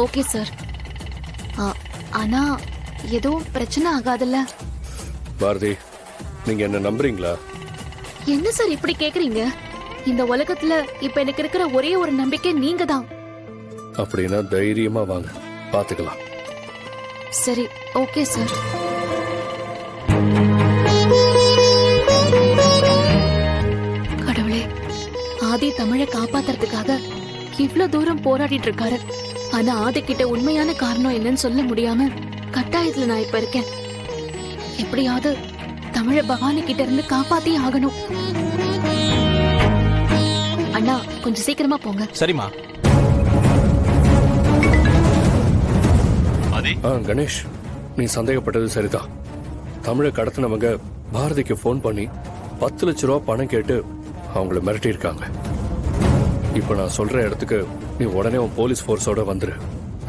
Okay sir. ஆனா எதுவும் பிரச்சனை ஆகாதுல்ல? பாரதி, நீங்க என்ன நம்புறீங்களா? என்ன சார் இப்படி கேக்குறீங்க? இந்த உலகத்துல இப்ப எனக்கு இருக்கிற ஒரே ஒரு நம்பிக்கை நீங்க தான். அப்படின்னா தைரியமா வாங்க, பாத்துக்கலாம். சரி, ஓகே சார். கடவுளே, ஆதி தமிழை காப்பாத்துறதுக்காக இவ்ளோ தூரம் போராடிட்டு இருக்காரு. ஆனா ஆதி கிட்ட உண்மையான காரணம் என்னன்னு சொல்ல முடியாம கட்டாயத்துல நான் இப்ப இருக்கேன். எப்படியாவது தமிழ பவானி கிட்ட இருந்து காப்பாத்தி ஆகணும். அண்ணா, கொஞ்சம் சீக்கிரமா போங்க. சரிம்மா. கணேஷ், நீ சந்தேகப்பட்டது சரிதான். தமிழை கடத்தினவங்க பாரதிக்கு போன் பண்ணி 10 லட்ச ரூபா பணம் கேட்டு அவங்கள மிரட்டி இருக்காங்க. இப்ப நான் சொல்ற இடத்துக்கு நீ உடனே உன் போலீஸ் போர்ஸோட வந்துரு.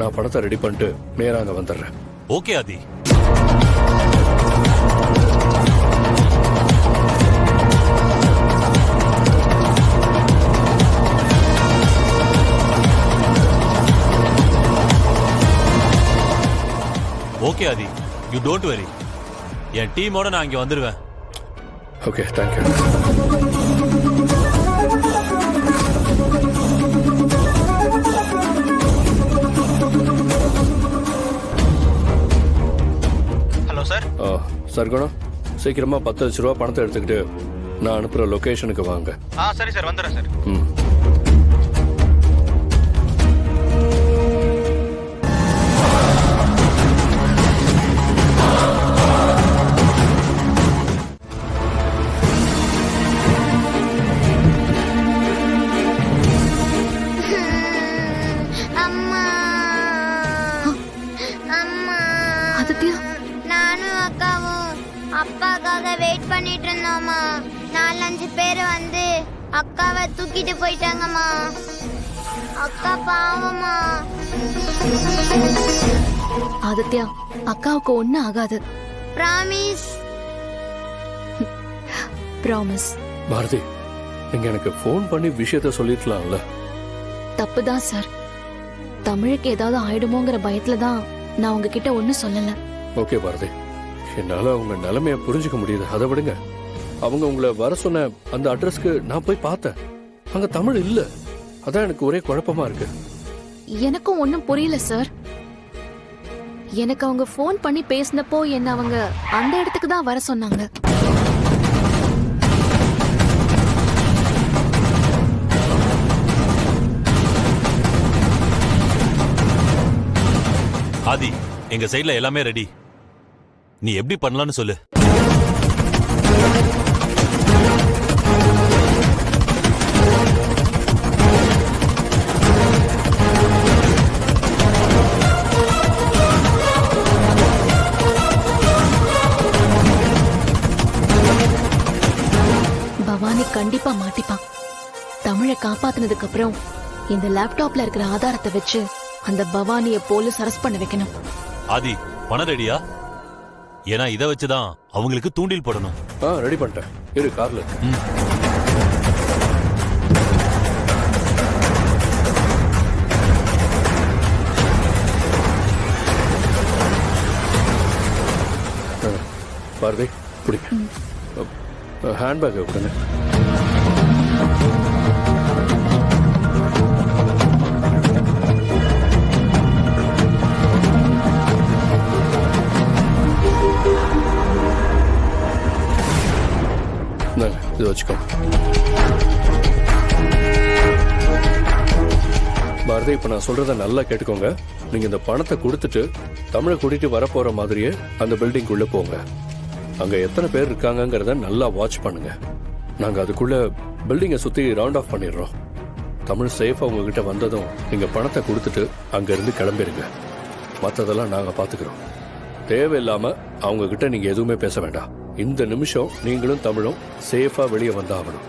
நான் பணத்தை ரெடி பண்ணிட்டு நேரா அங்க வந்துடுறேன். Okay Aadhi. Okay Aadhi, you don't worry. என் டீமோட நான் இங்க வந்துருவேன். Okay, thank you. Hello sir. Sargunam, சீக்கிரமா 10 லட்ச ரூபா பணத்தை எடுத்துக்கிட்டு நான் அனுப்புற லொகேஷனுக்கு வாங்க. சரி சார், வந்துடுறேன் சார். நானும் அக்காவும் அப்பாக்காக வெயிட் பண்ணிட்டு இருந்தோம்மா. 4-5 பேர் வந்து அக்காவை தூக்கிட்டு போயிட்டாங்கம்மா. அக்கா பாவம்மா. ஆதித்யா, அக்காவுக்கு ஒண்ணும் ஆகாது. பிராமிஸ். ப்ராமிஸ். பாரதி, நீங்க எனக்கு போன் பண்ணி விஷயத்த சொல்லிருக்கலாம்ல. தப்புதான் சார். தமிழுக்கு ஏதாவது ஆயிடுமோங்கிற பயத்துல தான் நான் உங்ககிட்ட ஒன்னும் சொல்லல. ஓகே பாரதி, என்னால உங்க நிலைமைய புரிஞ்சுக்க முடியுது. அதை விடுங்க. அவங்க உங்களை வர சொன்ன அந்த அட்ரஸ்க்கு நான் போய் பார்த்தேன். அங்க தமிழ் இல்ல. அதான் எனக்கு ஒரே குழப்பமா இருக்கு. எனக்கும் ஒன்னும் புரியல சார். எனக்கு அவங்க போன் பண்ணி பேசினப்போ என்ன அவங்க அந்த இடத்துக்கு தான் வர சொன்னாங்க. ஆதி, எங்க சைடுல எல்லாமே ரெடி. நீ எப்படி பண்ணலாம்னு சொல்லு. பவானி கண்டிப்பா மாட்டிப்பான். தமிழை காப்பாத்தினதுக்கு அப்புறம் இந்த லேப்டாப்ல இருக்கிற ஆதாரத்தை வச்சு அந்த பவானிய போலீஸ் அரெஸ்ட் பண்ண வைக்கணும். ஆதி, பணம் ரெடியா? ஏன்னா இதை வச்சுதான் அவங்களுக்கு தூண்டில் போடணும். ரெடி பண்ணிட்டேன். இரு, கார்ல. பாரதி, பிடிக்க ஹேண்ட்பேக் விடுங்க. இது வச்சுக்கோ. பாரதி, இப்ப நான் சொல்றத நல்லா கேட்டுக்கோங்க. நீங்க இந்த பணத்தை கொடுத்துட்டு தமிழை கூட்டிட்டு வரப்போற மாதிரியே அந்த பில்டிங் உள்ள போங்க. அங்க எத்தனை பேர் இருக்காங்கங்கறத நல்லா வாட்ச் பண்ணுங்க. நாங்க அதுக்குள்ள பில்டிங்கை சுத்தி ரவுண்ட் ஆஃப் பண்ணிடுறோம். தமிழ் சேஃபா உங்ககிட்ட வந்ததும் நீங்க பணத்தை கொடுத்துட்டு அங்க இருந்து கிளம்பிடுங்க. மத்ததெல்லாம் நாங்க பாத்துக்கிறோம். தேவையில்லாம அவங்க கிட்ட நீங்க எதுவுமே பேச வேண்டாம். இந்த நிமிஷம் நீங்களும் தமிழும் சேஃபா வெளியே வந்தாகணும்.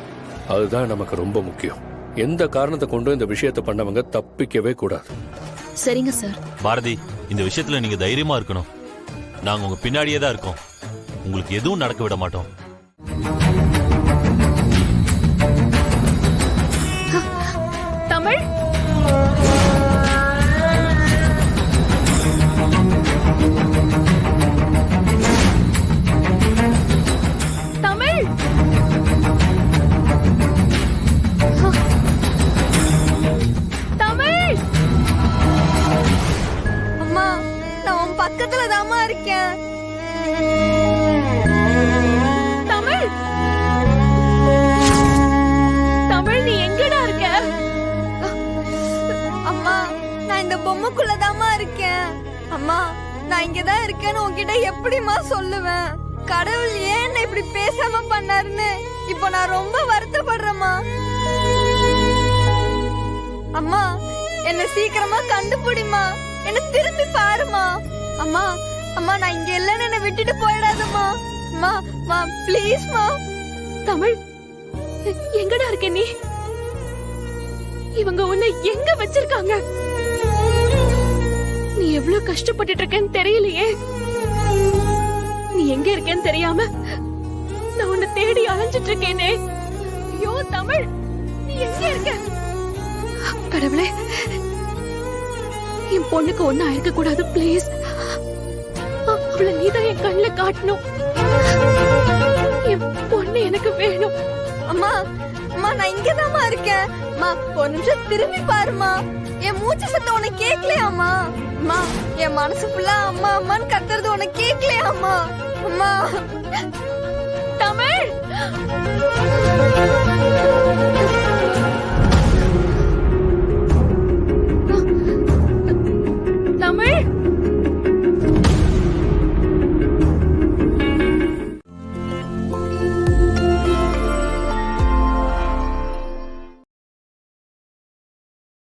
அதுதான் நமக்கு ரொம்ப முக்கியம். எந்த காரணத்தை கொண்டும் இந்த விஷயத்தை பண்ணவங்க தப்பிக்கவே கூடாது. சரிங்க சார். பாரதி, இந்த விஷயத்துல நீங்க தைரியமா இருக்கணும். நாங்க உங்க பின்னாடியே தான் இருக்கோம். உங்களுக்கு எதுவும் நடக்க விட மாட்டோம். தமிழ், பொம்மைக்குள்ளதாம்மா இருக்கேன். அம்மா நான் இங்கதான் இருக்கேன்னு உன்கிட்ட எப்படிம்மா சொல்லுவேன்? கடவுள் ஏன் என்னை இப்படி பேசாம பண்ணாருன்னு இப்போ நான் ரொம்ப வருத்தப்படுறேம்மா. அம்மா என்ன சீக்கிரமா கண்டுபிடிமா, என்ன திரும்பி பாருமா. அம்மா அம்மா நான் இங்க இல்லன்னு என்ன விட்டுட்டு போயிடாதம்மா. அம்மா மா ப்ளீஸ்மா. தமிழ், எங்கடா இருக்க நீ? இவங்க உன்னை எங்க வச்சிருக்காங்க? நீ எவ்வளவு கஷ்டப்பட்டுட்டு இருக்கேன்னு தெரியலையே. நீ எங்க இருக்கேன்னு தெரியாம நான் உன்னை தேடி அலைஞ்சிட்டு இருக்கேனே. ஐயோ தமிழ், நீ எங்க இருக்க? கடவுளே, என் பொண்ணுக்கு ஒன்னும் ஆயிருக்க கூடாது பிளீஸ். அவளை நீதான் என் கண்ணுல காட்டணும். என் பொண்ணு எனக்கு வேணும். அம்மா அம்மா நான் இங்கதாம்மா இருக்கேன். அம்மா ஒரு நிமிஷம் திரும்பி பாருமா. என் மூச்சு சத்தம் உனக்கு கேட்கலையாம்மா? அம்மா என் மனசு ஃபுல்லா அம்மா அம்மான்னு கத்துறது உனக்கு கேட்கலையாம்மா? அம்மா தமிழ்